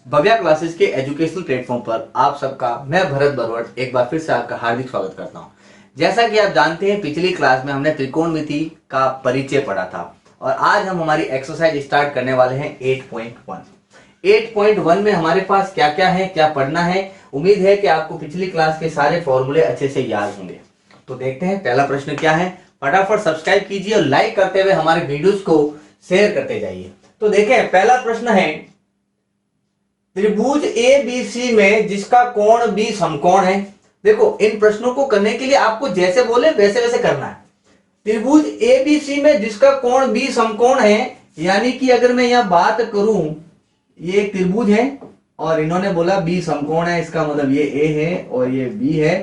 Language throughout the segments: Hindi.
भव्या क्लासेस के एजुकेशनल प्लेटफॉर्म पर आप सबका मैं भरत बरवट एक बार फिर से आपका हार्दिक स्वागत करता हूं। जैसा कि आप जानते हैं, पिछली क्लास में हमने त्रिकोणमिति का परिचय पढ़ा था और आज हम हमारी एक्सरसाइज स्टार्ट करने वाले हैं 8.1। 8.1 में हमारे पास क्या क्या है, क्या पढ़ना है। उम्मीद है कि आपको पिछली क्लास के सारे फॉर्मूले अच्छे से याद होंगे। तो देखते हैं पहला प्रश्न क्या है। फटाफट सब्सक्राइब कीजिए और लाइक करते हुए हमारे वीडियोस को शेयर करते जाइए। तो देखें, पहला प्रश्न है, त्रिभुज ABC में जिसका कोण B समकोण है। देखो, इन प्रश्नों को करने के लिए आपको जैसे बोले वैसे वैसे करना है। त्रिभुज ABC में जिसका कोण B समकोण है, यानी कि अगर मैं यहां बात करूं, ये एक त्रिभुज है और इन्होंने बोला B समकोण है, इसका मतलब ये A है और ये B है,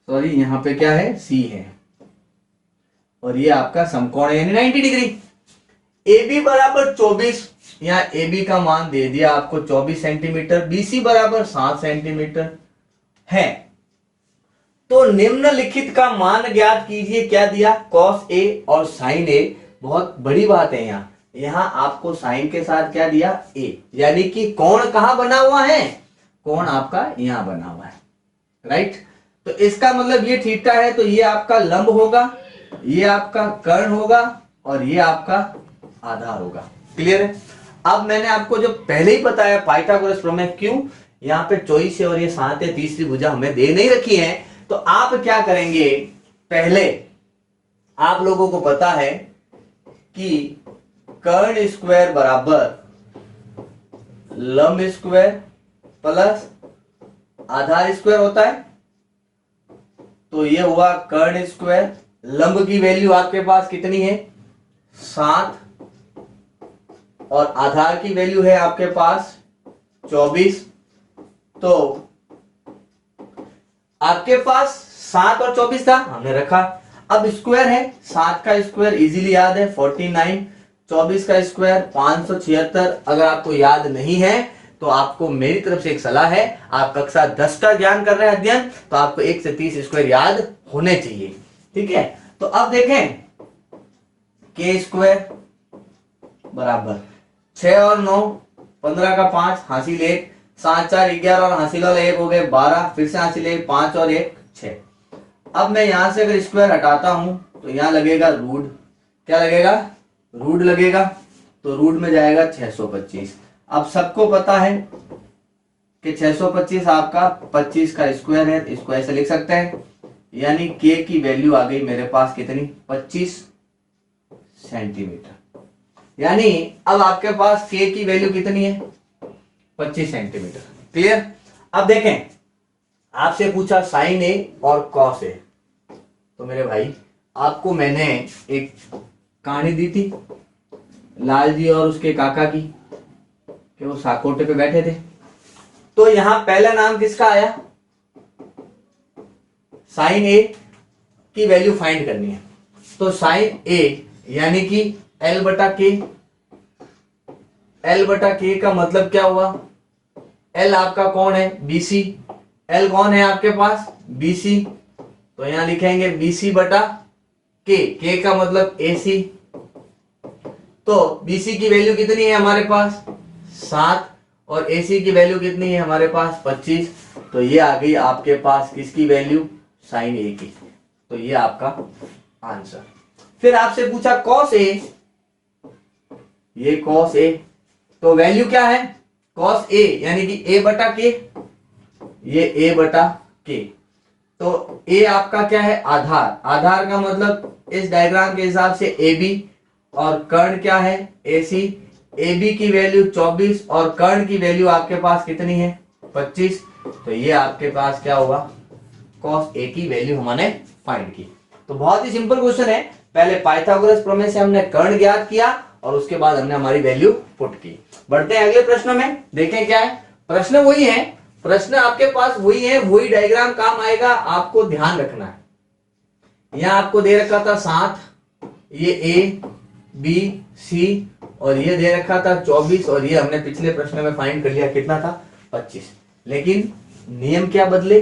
सॉरी यहां पे क्या है, C है और ये आपका समकोण है यानी 90 डिग्री। AB बराबर 24, यहाँ AB का मान दे दिया आपको 24 सेंटीमीटर, BC बराबर 7 सेंटीमीटर है। तो निम्नलिखित का मान ज्ञात कीजिए। क्या दिया, cos A और sin A। बहुत बड़ी बात है, यहाँ आपको sin के साथ क्या दिया, A, यानी कि कोण कहां बना हुआ है, कोण आपका यहां बना हुआ है, राइट। तो इसका मतलब ये थीटा है, तो ये आपका लंब होगा, ये आपका कर्ण होगा और ये आपका आधार होगा। क्लियर है। अब मैंने आपको जो पहले ही बताया पाइथागोरस प्रमेय, क्यों यहाँ पे 24 है और ये 7 है, तीसरी भुजा हमें दे नहीं रखी है, तो आप क्या करेंगे, पहले आप लोगों को पता है कि कर्ण स्क्वायर बराबर लंब स्क्वायर प्लस आधार स्क्वायर होता है। तो ये हुआ कर्ण स्क्वायर। लंब की वैल्यू आपके पास कितनी है, 7 और आधार की वैल्यू है आपके पास 24। तो आपके पास 7 और 24 था, हमने रखा। अब स्क्वायर है, 7 का स्क्वायर इजीली याद है 49, 24 का स्क्वायर 576। अगर आपको याद नहीं है तो आपको मेरी तरफ से एक सलाह है, आप कक्षा 10 का ज्ञान कर रहे हैं अध्ययन, तो आपको 1 से 30 स्क्वायर याद होने चाहिए, ठीक है। तो अब देखें, के स्क्वायर बराबर 6 और 9, 15 का 5 हासिल 1, 7 4 11 और हासिल वाला 1 हो गए 12, फिर से हासिल 1, 5 और 1 6। अब मैं यहां से अगर स्क्वायर हटाता हूं तो यहां लगेगा रूट। क्या लगेगा, रूट लगेगा, तो रूट में जाएगा 625। अब सबको पता है कि 625 आपका 25 का स्क्वायर है, इसको ऐसे लिख सकते हैं, यानी के की वैल्यू आ गई मेरे पास कितनी, 25 सेंटीमीटर। यानी अब आपके पास के की वैल्यू कितनी है, 25 सेंटीमीटर। क्लियर। अब देखें, आपसे पूछा साइन ए और कॉस ए, तो मेरे भाई आपको मैंने एक कहानी दी थी लाल जी और उसके काका की, कि वो साकोटे पे बैठे थे। तो यहां पहला नाम किसका आया, साइन ए की वैल्यू फाइंड करनी है। तो साइन ए यानी कि L बटा के। L बटा के का मतलब क्या हुआ, L आपका कौन है, BC। L कौन है आपके पास, BC। तो यहां लिखेंगे BC बटा के का मतलब AC। तो BC की वैल्यू कितनी है हमारे पास, 7 और AC की वैल्यू कितनी है हमारे पास, 25। तो ये आ गई आपके पास किसकी वैल्यू, साइन A की। तो ये आपका आंसर। फिर आपसे पूछा कॉस A, ये कॉस A, तो वैल्यू क्या है, कॉस A यानी कि A बटा के, ये A बटा के। तो A आपका क्या है, आधार। आधार का मतलब इस डायग्राम के हिसाब से AB और कर्ण क्या है, AC। AB की वैल्यू 24 और कर्ण की वैल्यू आपके पास कितनी है, 25। तो ये आपके पास क्या होगा, कॉस A की वैल्यू हमने फाइंड की। तो बहुत ही सिंपल क्वेश्चन है। पहले पाइथागोरस प्रमेय से हमने कर्ण ज्ञात किया और उसके बाद हमने हमारी वैल्यू पुट की। बढ़ते हैं अगले प्रश्न में, देखें क्या है। प्रश्न वही है, प्रश्न आपके पास वही है, वही डायग्राम काम आएगा, आपको ध्यान रखना है। यहां आपको दे रखा था 7, ये A B C और ये दे रखा था 24 और ये हमने पिछले प्रश्न में फाइंड कर लिया कितना था, 25। लेकिन नियम क्या बदले,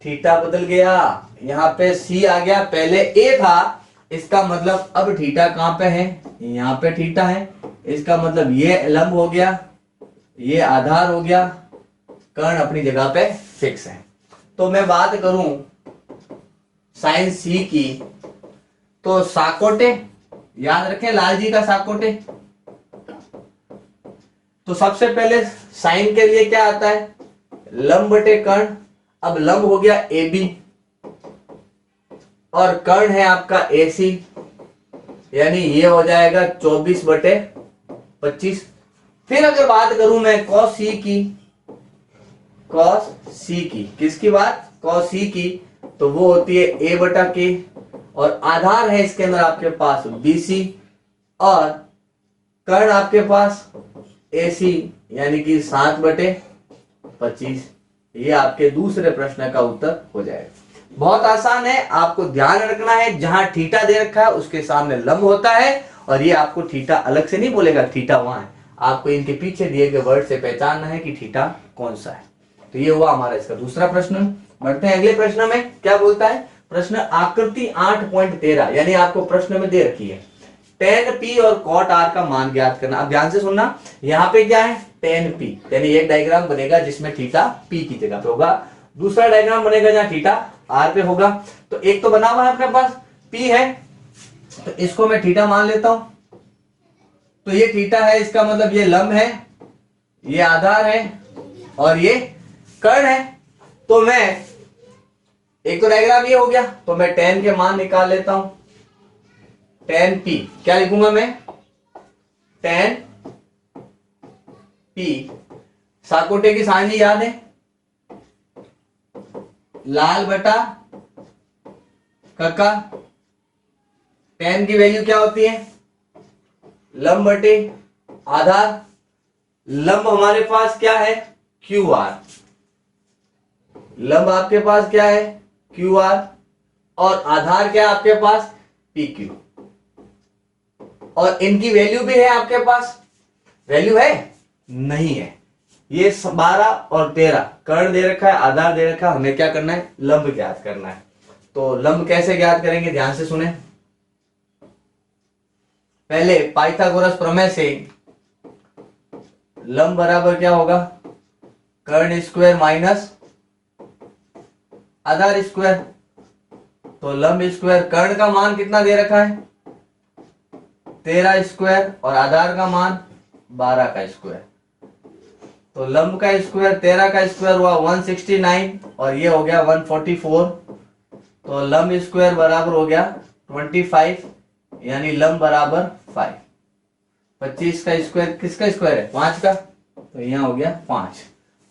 थीटा बदल गया। यहाँ पे C आ गया, पहले A था, इसका मतलब अब थीटा कहां पे है, यहाँ पे थीटा है, इसका मतलब ये लंब हो गया ये आधार हो गया, कर्ण अपनी जगह पे फिक्स है। तो मैं बात करूं साइन सी की, तो साकोटे याद रखें, लाल जी का साकोटे। तो सबसे पहले साइन के लिए क्या आता है, लंब बटे कर्ण। अब लंब हो गया ए बी और कर्ण है आपका ए सी, यानी ये हो जाएगा 24/25। फिर अगर बात करूं मैं कॉस सी की, कॉस सी की किसकी बात, कॉस सी की, तो वो होती है ए बटा के और आधार है इसके अंदर आपके पास बी सी और कर्ण आपके पास ए सी यानी कि 7/25। ये आपके दूसरे प्रश्न का उत्तर हो जाएगा। बहुत आसान है, आपको ध्यान रखना है जहां थीटा दे रखा है उसके सामने लंब होता है और ये आपको थीटा अलग से नहीं बोलेगा, थीटा वहां है, आपको इनके पीछे दिए गए वर्ड से पहचानना है कि थीटा कौन सा है। तो ये हुआ हमारा इसका दूसरा प्रश्न। बढ़ते हैं अगले प्रश्न में, क्या बोलता है प्रश्न, आकृति 8.13 यानी आपको प्रश्न में दे रखी है tan p और cot r का मान ज्ञात करना। अब ध्यान से सुनना, यहाँ पे क्या है tan p, यानी एक डायग्राम बनेगा जिसमें थीटा p की जगह पे होगा, दूसरा डायग्राम बनेगा जहां थीटा r पे होगा। तो एक तो बना हुआ है अपने पास p है, तो इसको मैं थीटा मान लेता हूं। तो ये थीटा है, इसका मतलब ये लंब है, ये आधार है और ये कर्ण है। तो मैं एक तो डायग्राम ये हो गया, तो मैं tan के मान निकाल लेता हूं। tan p क्या लिखूंगा मैं, tan p, साकोटे की सारणी याद है, लाल बटा कक्का। tan की वैल्यू क्या होती है, लंब बटे आधार। लंब हमारे पास क्या है क्यू आर, लंब आपके पास क्या है क्यू आर और आधार क्या है आपके पास पी क्यू। और इनकी वैल्यू भी है आपके पास, वैल्यू है नहीं है। ये 12 और 13 कर्ण दे रखा है, आधार दे रखा है, हमें क्या करना है लंब ज्ञात करना है। तो लंब कैसे ज्ञात करेंगे, ध्यान से सुने। पहले पाइथागोरस प्रमेय से लंब बराबर क्या होगा, कर्ण स्क्वायर माइनस आधार स्क्वायर। तो लंब स्क्वायर, कर्ण का मान कितना दे रखा है 13 स्क्वायर और आधार का मान 12 का स्क्वायर। तो लंब का स्क्वायर 13 का स्क्वायर हुआ 169 और ये हो गया 144। तो लंब स्क्वायर बराबर हो गया 25 यानी लंब बराबर 5। 25 का स्क्वायर किसका स्क्वायर है 5 का, तो यहां हो गया 5।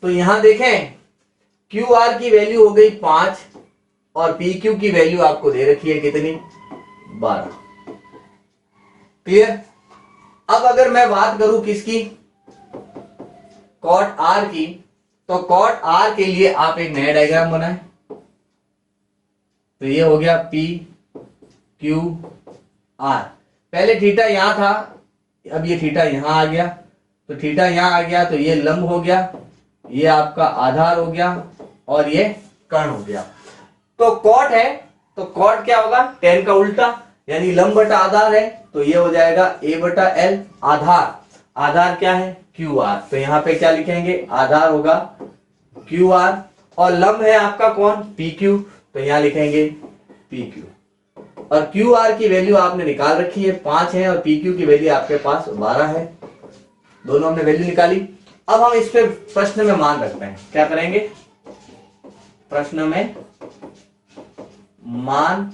तो यहां देखें क्यू आर की वैल्यू हो गई 5 और पी क्यू की वैल्यू आपको दे रखी है कितनी 12। क्लियर। अब अगर मैं बात करूं किसकी, कॉट आर की, तो कॉट आर के लिए आप एक नया डायग्राम बनाएं। तो ये हो गया पी क्यू आर, पहले थीटा यहां था, अब ये थीटा यहां आ गया, तो थीटा यहां आ गया तो ये लंब हो गया, ये आपका आधार हो गया और ये कर्ण हो गया। तो कॉट है, तो कॉट क्या होगा tan का उल्टा, यानी लंब बटा आधार है, तो ये हो जाएगा a बटा l। आधार, आधार क्या है क्यू आर, तो यहां पे क्या लिखेंगे आधार होगा क्यू आर और लंब है आपका कौन पी क्यू, तो यहां लिखेंगे पी क्यू। और क्यू आर की वैल्यू आपने निकाल रखी है 5 है और पी क्यू की वैल्यू आपके पास 12 है, दोनों हमने वैल्यू निकाली। अब हम इस पे प्रश्न में मान रखते हैं, क्या करेंगे प्रश्न में मान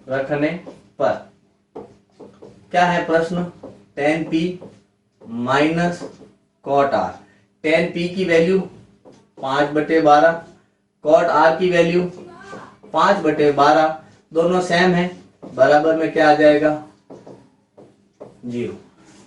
रखने पर, क्या है प्रश्न, tan p minus cot R. tan p की वैल्यू 5/12, कॉट आर की वैल्यू 5/12, दोनों सेम है, बराबर में क्या आ जाएगा 0।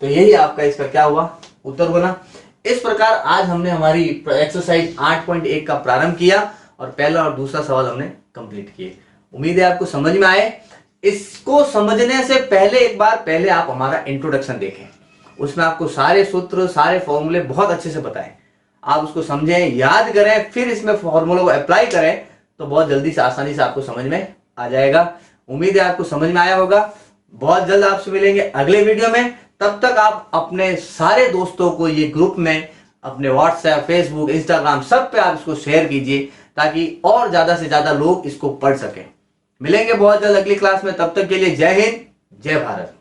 तो यही आपका इसका क्या हुआ उत्तर बना। इस प्रकार आज हमने हमारी एक्सरसाइज 8.1 का प्रारंभ किया और पहला और दूसरा सवाल हमने कंप्लीट किए। उम्मीद है आपको समझ में आए। इसको समझने से पहले एक बार पहले आप हमारा इंट्रोडक्शन देखें, उसमें आपको सारे सूत्र सारे फॉर्मूले बहुत अच्छे से बताएं, आप उसको समझें याद करें, फिर इसमें फॉर्मूलों को अप्लाई करें तो बहुत जल्दी से आसानी से आपको समझ में आ जाएगा। उम्मीद है आपको समझ में आया होगा। बहुत जल्द आपसे मिलेंगे अगले वीडियो में, तब तक आप अपने सारे दोस्तों को ये ग्रुप में, अपने व्हाट्सएप, फेसबुक, इंस्टाग्राम सब पे आप इसको शेयर कीजिए ताकि और ज्यादा से ज्यादा लोग इसको पढ़ सकें। मिलेंगे बहुत जल्द अगली क्लास में, तब तक के लिए जय हिंद, जय भारत।